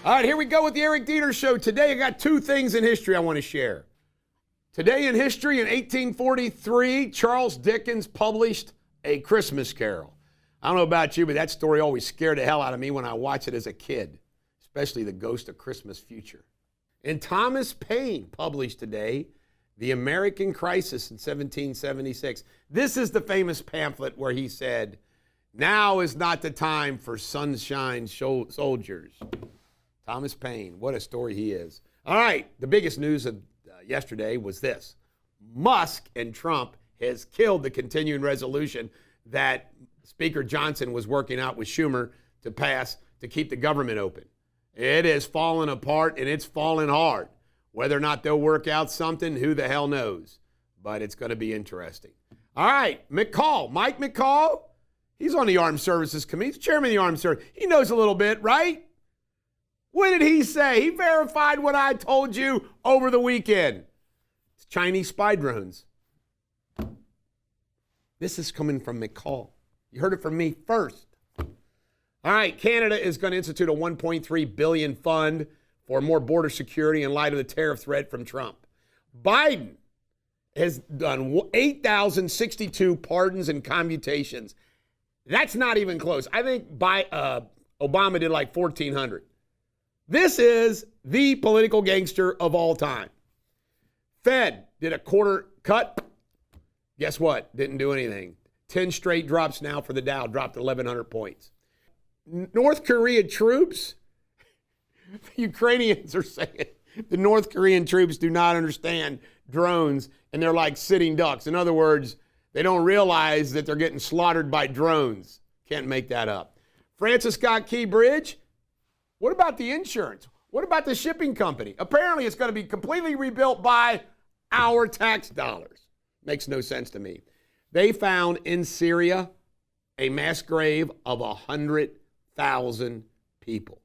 All right, here we go with the Eric Deters Show. Today I got two things in history I want to share. Today in history, in 1843, Charles Dickens published A Christmas Carol. I don't know about you, but that story always scared the hell out of me when I watched it as a kid, especially The Ghost of Christmas Future. And Thomas Paine published today The American Crisis in 1776. This is the famous pamphlet where he said, "Now is not the time for sunshine soldiers." Thomas Paine, what a story he is. All right, the biggest news of yesterday was this. Musk and Trump has killed the continuing resolution that Speaker Johnson was working out with Schumer to pass to keep the government open. It has fallen apart, and it's fallen hard. Whether or not they'll work out something, who the hell knows? But it's going to be interesting. All right, Mike McCall, he's on the Armed Services Committee. He's chairman of the Armed Services. He knows a little bit, right? What did he say? He verified what I told you over the weekend. It's Chinese spy drones. This is coming from McCall. You heard it from me first. All right, Canada is going to institute a $1.3 billion fund for more border security in light of the tariff threat from Trump. Biden has done 8,062 pardons and commutations. That's not even close. I think Obama did like 1,400. This is the political gangster of all time. Fed did a quarter cut. Guess what? Didn't do anything. 10 straight drops now for the Dow, dropped 1,100 points. North Korea troops, the Ukrainians are saying the North Korean troops do not understand drones, and they're like sitting ducks. In other words, they don't realize that they're getting slaughtered by drones. Can't make that up. Francis Scott Key Bridge. What about the insurance? What about the shipping company? Apparently, it's going to be completely rebuilt by our tax dollars. Makes no sense to me. They found in Syria a mass grave of 100,000 people.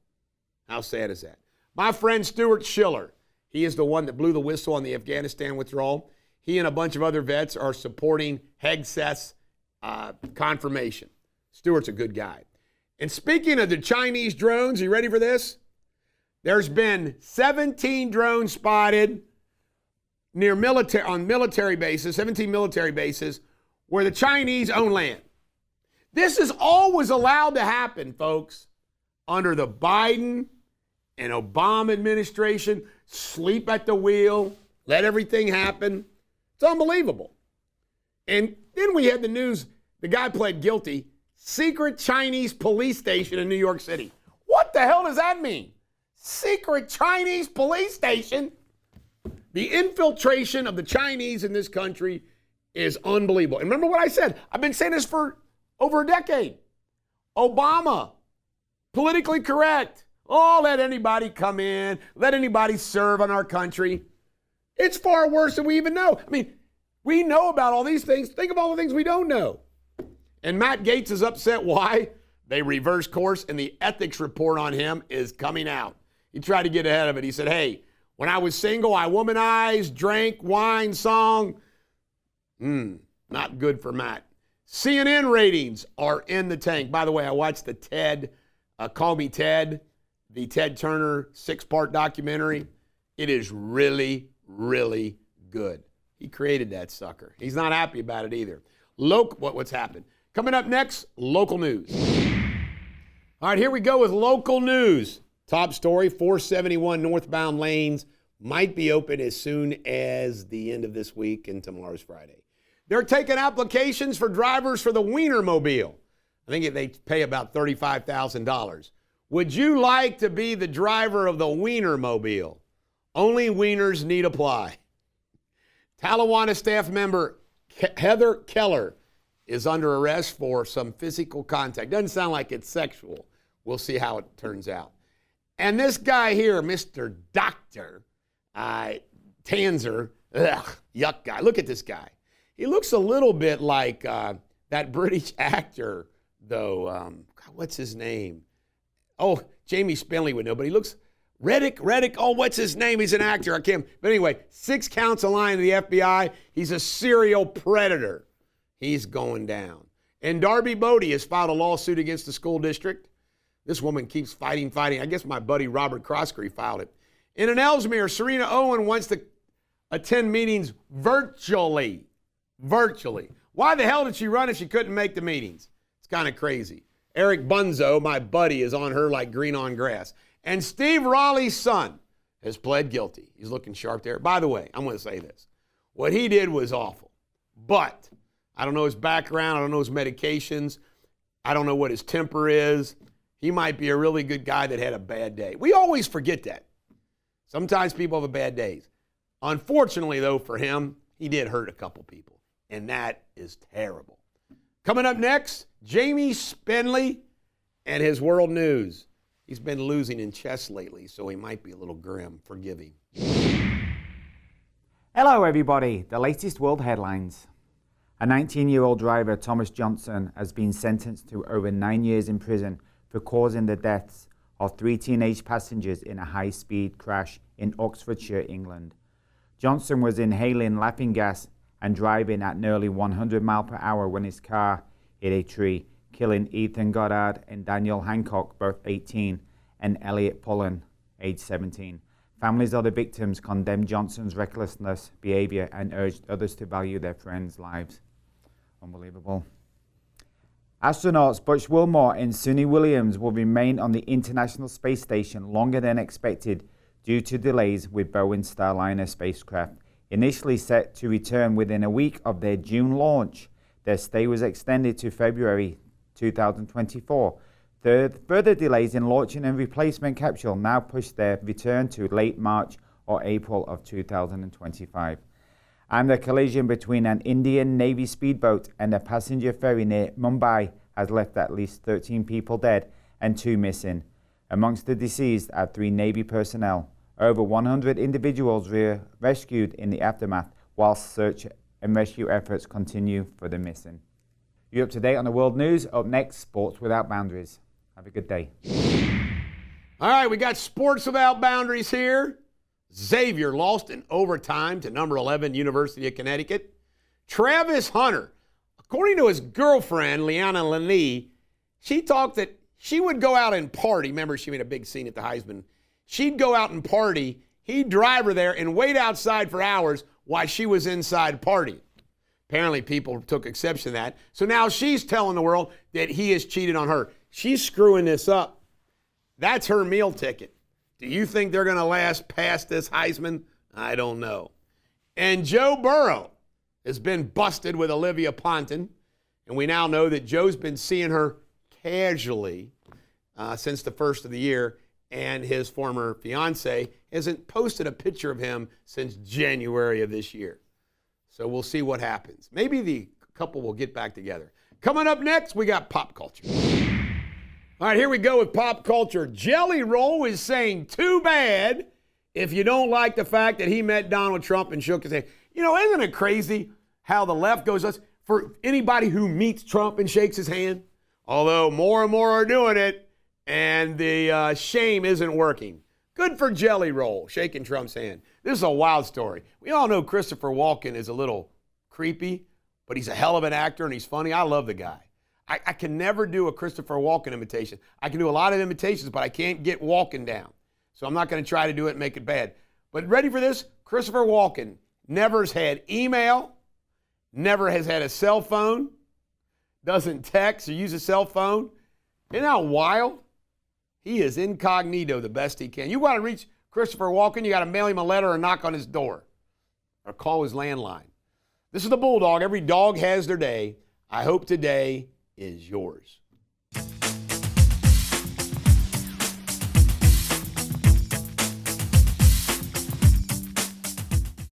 How sad is that? My friend Stuart Schiller, he is the one that blew the whistle on the Afghanistan withdrawal. He and a bunch of other vets are supporting Hegseth's confirmation. Stuart's a good guy. And speaking of the Chinese drones, are you ready for this? There's been 17 drones spotted on military bases, 17 military bases, where the Chinese own land. This is always allowed to happen, folks, under the Biden and Obama administration. Sleep at the wheel, let everything happen. It's unbelievable. And then we had the news, the guy pled guilty. Secret Chinese police station in New York City. What the hell does that mean? Secret Chinese police station? The infiltration of the Chinese in this country is unbelievable. And remember what I said? I've been saying this for over a decade. Obama, politically correct. Oh, let anybody come in. Let anybody serve on our country. It's far worse than we even know. I mean, we know about all these things. Think of all the things we don't know. And Matt Gaetz is upset. Why? They reversed course, and the ethics report on him is coming out. He tried to get ahead of it. He said, hey, when I was single, I womanized, drank, wine, song. Not good for Matt. CNN ratings are in the tank. By the way, I watched the TED, Call Me Ted, the Ted Turner 6-part documentary. It is really, really good. He created that sucker. He's not happy about it either. What's happened? Coming up next, local news. All right, here we go with local news. Top story, 471 northbound lanes might be open as soon as the end of this week, and tomorrow's Friday. They're taking applications for drivers for the Wienermobile. I think they pay about $35,000. Would you like to be the driver of the Wienermobile? Only wieners need apply. Talawanda staff member Heather Keller is under arrest for some physical contact. Doesn't sound like it's sexual. We'll see how it turns out. And this guy here, Mr. Dr. Tanzer, yuck guy. Look at this guy. He looks a little bit like that British actor, though. What's his name? Oh, Jamie Spindley would know, but he looks Reddick. Oh, what's his name? He's an actor. I can't. But anyway, 6 counts of lying to the FBI. He's a serial predator. He's going down. And Darby Bodie has filed a lawsuit against the school district. This woman keeps fighting. I guess my buddy Robert Croskery filed it. In an Ellesmere, Serena Owen wants to attend meetings virtually. Virtually. Why the hell did she run if she couldn't make the meetings? It's kind of crazy. Eric Bunzo, my buddy, is on her like green on grass. And Steve Raleigh's son has pled guilty. He's looking sharp there. By the way, I'm going to say this. What he did was awful. But I don't know his background. I don't know his medications. I don't know what his temper is. He might be a really good guy that had a bad day. We always forget that. Sometimes people have bad days. Unfortunately, though, for him, he did hurt a couple people. And that is terrible. Coming up next, Jamie Spindley and his world news. He's been losing in chess lately, so he might be a little grim. Forgive him. Hello, everybody. The latest world headlines. A 19-year-old driver, Thomas Johnson, has been sentenced to over 9 years in prison for causing the deaths of 3 teenage passengers in a high-speed crash in Oxfordshire, England. Johnson was inhaling laughing gas and driving at nearly 100 miles per hour when his car hit a tree, killing Ethan Goddard and Daniel Hancock, both 18, and Elliot Pullen, age 17. Families of the victims condemned Johnson's recklessness behavior and urged others to value their friends' lives. Unbelievable. Astronauts Butch Wilmore and Suni Williams will remain on the International Space Station longer than expected due to delays with Boeing's Starliner spacecraft. Initially set to return within a week of their June launch, their stay was extended to February 2024. Further delays in launching and replacement capsule now push their return to late March or April of 2025. And the collision between an Indian Navy speedboat and a passenger ferry near Mumbai has left at least 13 people dead and 2 missing. Amongst the deceased are 3 Navy personnel. Over 100 individuals were rescued in the aftermath, whilst search and rescue efforts continue for the missing. You're up to date on the world news. Up next, Sports Without Boundaries. Have a good day. All right, we got Sports Without Boundaries here. Xavier lost in overtime to number 11, University of Connecticut. Travis Hunter, according to his girlfriend, Leanna Laney, she talked that she would go out and party. Remember, she made a big scene at the Heisman. She'd go out and party. He'd drive her there and wait outside for hours while she was inside partying. Apparently, people took exception to that. So now she's telling the world that he has cheated on her. She's screwing this up. That's her meal ticket. Do you think they're going to last past this Heisman? I don't know. And Joe Burrow has been busted with Olivia Ponton. And we now know that Joe's been seeing her casually since the first of the year. And his former fiance hasn't posted a picture of him since January of this year. So we'll see what happens. Maybe the couple will get back together. Coming up next, we got pop culture. All right, here we go with pop culture. Jelly Roll is saying too bad if you don't like the fact that he met Donald Trump and shook his hand. You know, isn't it crazy how the left goes for anybody who meets Trump and shakes his hand? Although more and more are doing it, and the shame isn't working. Good for Jelly Roll, shaking Trump's hand. This is a wild story. We all know Christopher Walken is a little creepy, but he's a hell of an actor and he's funny. I love the guy. I can never do a Christopher Walken imitation. I can do a lot of imitations, but I can't get Walken down. So I'm not going to try to do it and make it bad. But ready for this? Christopher Walken never has had email, never has had a cell phone, doesn't text or use a cell phone. Isn't that wild? He is incognito the best he can. You want to reach Christopher Walken, you got to mail him a letter or knock on his door or call his landline. This is the Bulldog. Every dog has their day. I hope today is yours.